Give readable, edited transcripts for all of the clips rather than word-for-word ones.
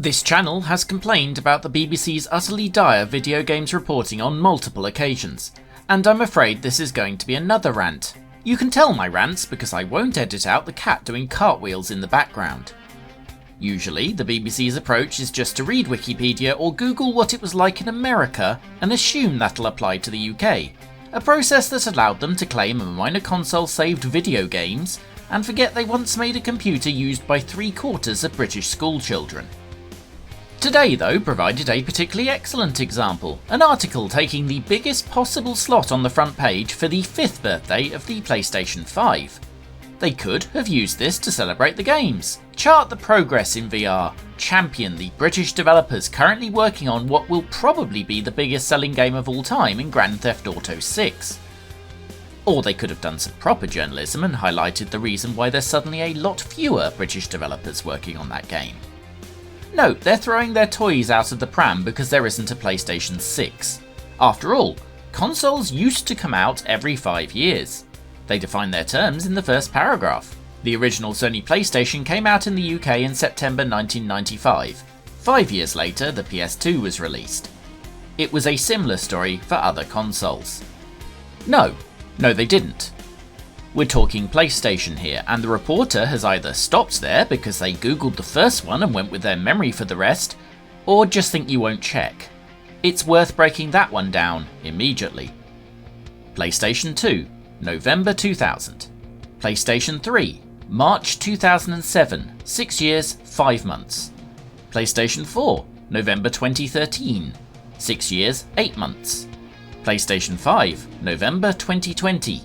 This channel has complained about the BBC's utterly dire video games reporting on multiple occasions, and I'm afraid this is going to be another rant. You can tell my rants because I won't edit out the cat doing cartwheels in the background. Usually, the BBC's approach is just to read Wikipedia or Google what it was like in America and assume that'll apply to the UK, a process that allowed them to claim a minor console saved video games and forget they once made a computer used by 3/4 of British schoolchildren. Today, though, provided a particularly excellent example, an article taking the biggest possible slot on the front page for the 5th birthday of the PlayStation 5. They could have used this to celebrate the games, chart the progress in VR, champion the British developers currently working on what will probably be the biggest selling game of all time in Grand Theft Auto 6. Or they could have done some proper journalism and highlighted the reason why there's suddenly a lot fewer British developers working on that game. No, they're throwing their toys out of the pram because there isn't a PlayStation 6. After all, consoles used to come out every 5 years. They define their terms in the first paragraph. The original Sony PlayStation came out in the UK in September 1995. 5 years later, the PS2 was released. It was a similar story for other consoles. No, they didn't. We're talking PlayStation here, and the reporter has either stopped there because they googled the first one and went with their memory for the rest, or just think you won't check. It's worth breaking that one down immediately. PlayStation 2, November 2000. PlayStation 3, March 2007, 6 years, 5 months. PlayStation 4, November 2013, 6 years, 8 months. PlayStation 5, November 2020,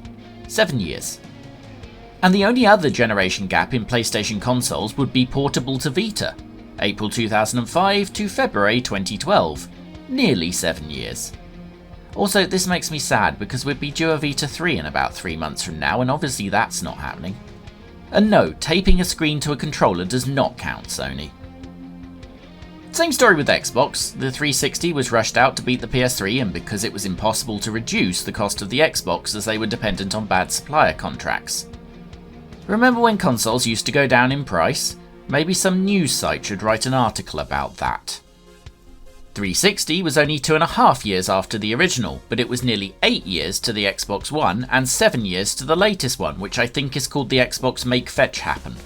7 years. And the only other generation gap in PlayStation consoles would be portable to Vita, April 2005 to February 2012, nearly 7 years. Also, this makes me sad because we'd be due a Vita 3 in about 3 months from now, and obviously that's not happening. And no, taping a screen to a controller does not count, Sony. Same story with Xbox. The 360 was rushed out to beat the PS3, and because it was impossible to reduce the cost of the Xbox as they were dependent on bad supplier contracts. Remember when consoles used to go down in price? Maybe some news site should write an article about that. 360 was only 2.5 years after the original, but it was nearly 8 years to the Xbox One and 7 years to the latest one, which I think is called the Xbox Make Fetch Happen.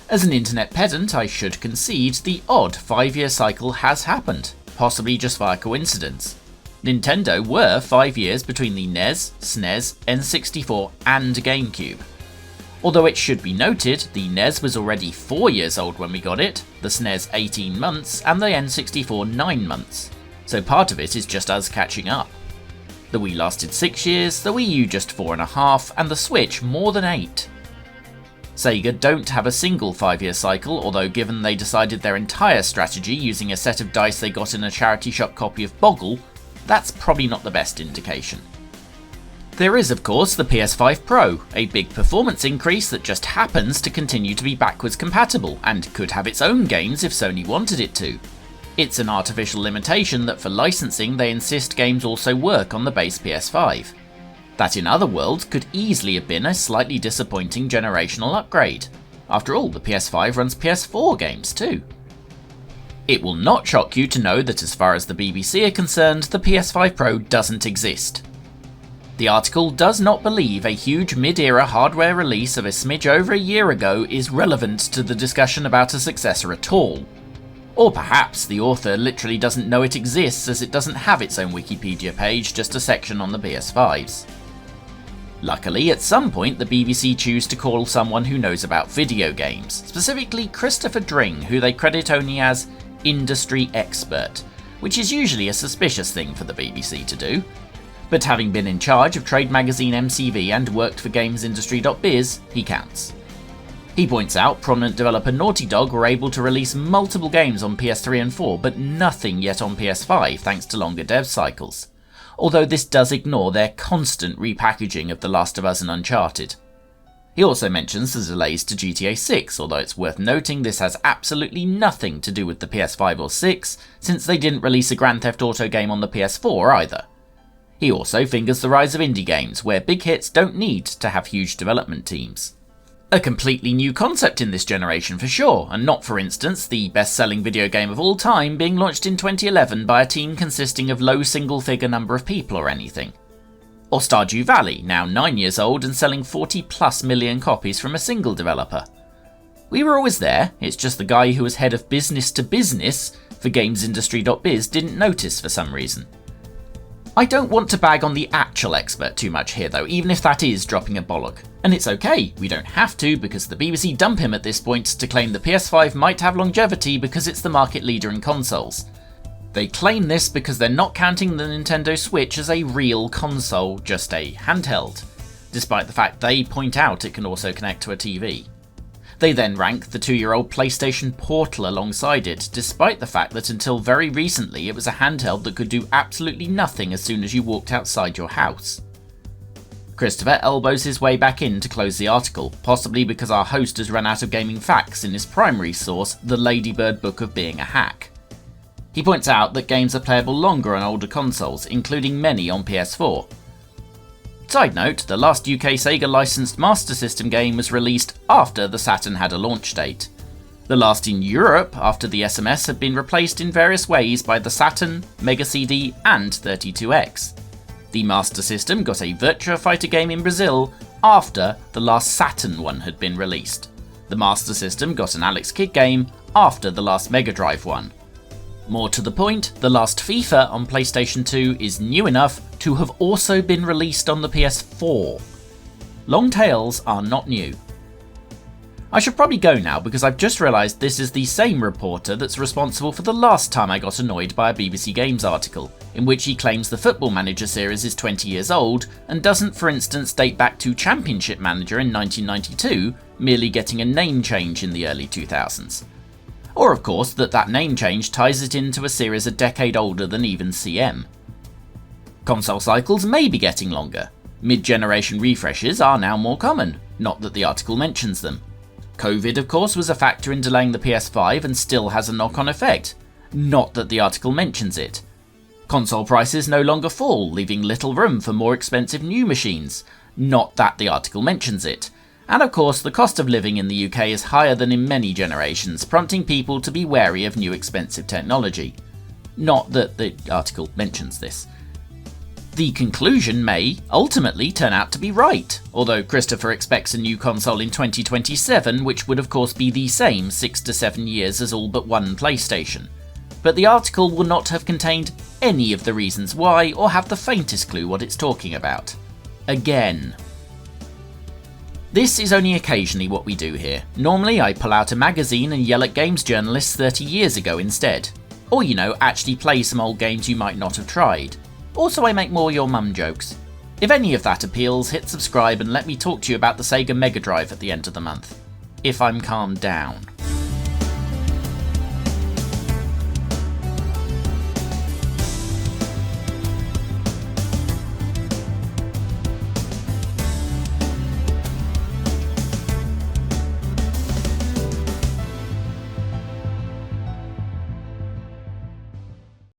As an internet pedant, I should concede the odd 5-year cycle has happened, possibly just via coincidence. Nintendo were 5 years between the NES, SNES, N64 and GameCube. Although it should be noted, the NES was already 4 years old when we got it, the SNES 18 months and the N64 9 months, so part of it is just us catching up. The Wii lasted 6 years, the Wii U just 4.5, and the Switch more than 8. Sega don't have a single 5-year cycle, although given they decided their entire strategy using a set of dice they got in a charity shop copy of Boggle, that's probably not the best indication. There is of course the PS5 Pro, a big performance increase that just happens to continue to be backwards compatible, and could have its own games if Sony wanted it to. It's an artificial limitation that for licensing they insist games also work on the base PS5. That in other worlds could easily have been a slightly disappointing generational upgrade. After all, the PS5 runs PS4 games too. It will not shock you to know that as far as the BBC are concerned, the PS5 Pro doesn't exist. The article does not believe a huge mid-era hardware release of a smidge over a year ago is relevant to the discussion about a successor at all. Or perhaps the author literally doesn't know it exists as it doesn't have its own Wikipedia page, just a section on the PS5s. Luckily, at some point the BBC choose to call someone who knows about video games, specifically Christopher Dring, who they credit only as industry expert, which is usually a suspicious thing for the BBC to do. But having been in charge of trade magazine MCV and worked for gamesindustry.biz, he counts. He points out prominent developer Naughty Dog were able to release multiple games on PS3 and 4, but nothing yet on PS5 thanks to longer dev cycles. Although this does ignore their constant repackaging of The Last of Us and Uncharted. He also mentions the delays to GTA 6, although it's worth noting this has absolutely nothing to do with the PS5 or 6, since they didn't release a Grand Theft Auto game on the PS4 either. He also fingers the rise of indie games, where big hits don't need to have huge development teams. A completely new concept in this generation for sure, and not, for instance, the best-selling video game of all time being launched in 2011 by a team consisting of low single-figure number of people or anything. Or Stardew Valley, now 9 years old and selling 40+ million copies from a single developer. We were always there, it's just the guy who was head of business to business for gamesindustry.biz didn't notice for some reason. I don't want to bag on the actual expert too much here though, even if that is dropping a bollock. And it's okay, we don't have to, because the BBC dump him at this point to claim the PS5 might have longevity because it's the market leader in consoles. They claim this because they're not counting the Nintendo Switch as a real console, just a handheld, despite the fact they point out it can also connect to a TV. They then rank the 2-year-old PlayStation Portal alongside it, despite the fact that until very recently it was a handheld that could do absolutely nothing as soon as you walked outside your house. Christopher elbows his way back in to close the article, possibly because our host has run out of gaming facts in his primary source, the Ladybird Book of Being a Hack. He points out that games are playable longer on older consoles, including many on PS4. Side note, the last UK Sega licensed Master System game was released after the Saturn had a launch date. The last in Europe after the SMS had been replaced in various ways by the Saturn, Mega CD and 32X. The Master System got a Virtua Fighter game in Brazil after the last Saturn one had been released. The Master System got an Alex Kidd game after the last Mega Drive one. More to the point, the last FIFA on PlayStation 2 is new enough to have also been released on the PS4. Long tails are not new. I should probably go now because I've just realised this is the same reporter that's responsible for the last time I got annoyed by a BBC Games article, in which he claims the Football Manager series is 20 years old and doesn't, for instance, date back to Championship Manager in 1992, merely getting a name change in the early 2000s. Or of course that name change ties it into a series a decade older than even CM. Console cycles may be getting longer. Mid-generation refreshes are now more common, not that the article mentions them. COVID of course was a factor in delaying the PS5 and still has a knock-on effect, not that the article mentions it. Console prices no longer fall, leaving little room for more expensive new machines, not that the article mentions it. And of course, the cost of living in the UK is higher than in many generations, prompting people to be wary of new expensive technology. Not that the article mentions this. The conclusion may ultimately turn out to be right, although Christopher expects a new console in 2027, which would of course be the same 6 to 7 years as all but one PlayStation. But the article will not have contained any of the reasons why, or have the faintest clue what it's talking about. Again. This is only occasionally what we do here. Normally I pull out a magazine and yell at games journalists 30 years ago instead. Or actually play some old games you might not have tried. Also I make more your mum jokes. If any of that appeals, hit subscribe and let me talk to you about the Sega Mega Drive at the end of the month. If I'm calmed down.